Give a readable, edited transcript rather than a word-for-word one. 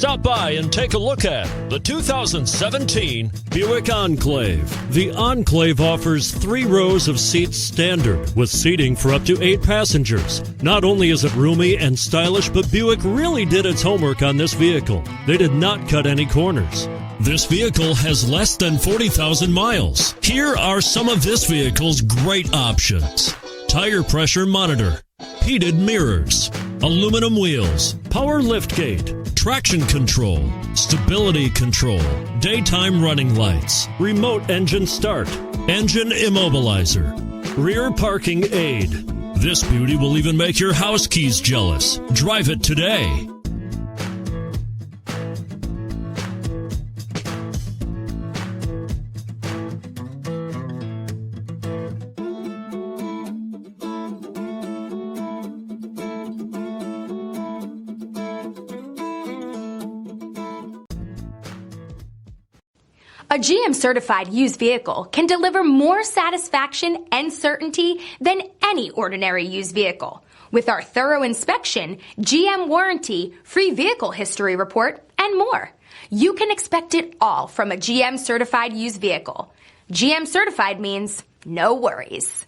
Stop by and take a look at the 2017 Buick Enclave. The Enclave offers 3 rows of seats standard with seating for up to 8 passengers. Not only is it roomy and stylish, but Buick really did its homework on this vehicle. They did not cut any corners. This vehicle has less than 40,000 miles. Here are some of this vehicle's great options: tire pressure monitor, heated mirrors, aluminum wheels, power liftgate, traction control, stability control, daytime running lights, remote engine start, engine immobilizer, rear parking aid. This beauty will even make your house keys jealous. Drive it today. A GM-certified used vehicle can deliver more satisfaction and certainty than any ordinary used vehicle. With our thorough inspection, GM warranty, free vehicle history report, and more. You can expect it all from a GM-certified used vehicle. GM-certified means no worries.